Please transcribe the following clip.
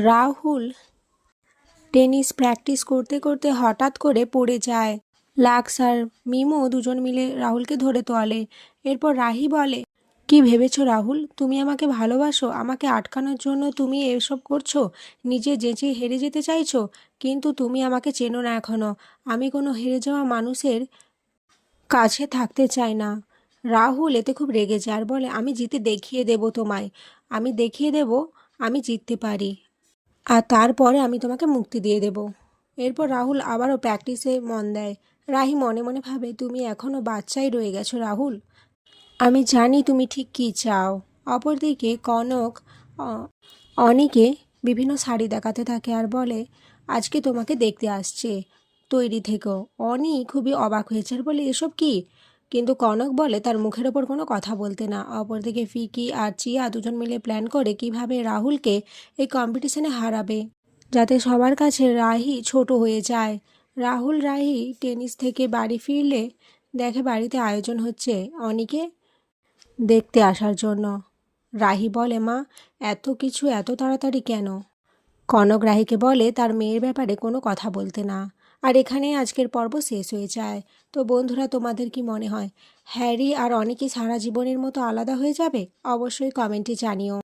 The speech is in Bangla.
রাহুল টেনিস প্র্যাকটিস করতে করতে হঠাৎ করে পড়ে যায়। লাক্স আর মিমো দুজন মিলে রাহুলকে ধরে তোলে। এরপর রাহি বলে, কি ভেবেছো রাহুল? তুমি আমাকে ভালোবাসো, আমাকে আটকানোর জন্য তুমি এসব করছো, নিজে যেচে হেরে যেতে চাইছো। কিন্তু তুমি আমাকে চেনো না এখনো। আমি কোনো হেরে যাওয়া মানুষের কাছে থাকতে চাই না। রাহুল এতে খুব রেগে যায় আর বলে, আমি জিতে দেখিয়ে দেব তোমায়। আমি দেখিয়ে দেব আমি জিততে পারি, আর তারপরে আমি তোমাকে মুক্তি দিয়ে দেব। এরপর রাহুল আবারও প্র্যাকটিসে মন দেয়। রাহি মনে মনে ভাবে, তুমি এখনও বাচ্চাই রয়ে গেছো রাহুল। আমি জানি তুমি ঠিক কী চাও। অপরদিকে কনক অনিকে বিভিন্ন শাড়ি দেখাতে থাকে আর বলে, আজকে তোমাকে দেখতে আসছে, তৈরি থেকো। অনি খুবই অবাক হয়েছে আর বলে, এসব কি? কিন্তু কনক বলে তার মুখের ওপর কোনো কথা বলতে না। অপরদিকে ফিকি আর চিয়া দুজন মিলে প্ল্যান করে কিভাবে রাহুলকে এই কম্পিটিশনে হারাবে, যাতে সবার কাছে রাহি ছোট হয়ে যায়। রাহি টেনিস থেকে বাড়ি ফিরলে দেখে বাড়িতে আয়োজন হচ্ছে অনিকে দেখতে আসার জন্য। রাহি বলে, মা, এত কিছু এত তাড়াতাড়ি কেন? কনক রাহিকে বলে তার মেয়ের ব্যাপারে কোনো কথা বলতে না। আর এখানেই আজকের পর্ব শেষ হয়ে যায়। তো বন্ধুরা, তোমাদের কি মনে হয় হ্যারি আর অনি কি সারা জীবনের মতো আলাদা হয়ে যাবে? অবশ্যই কমেন্টে জানিও।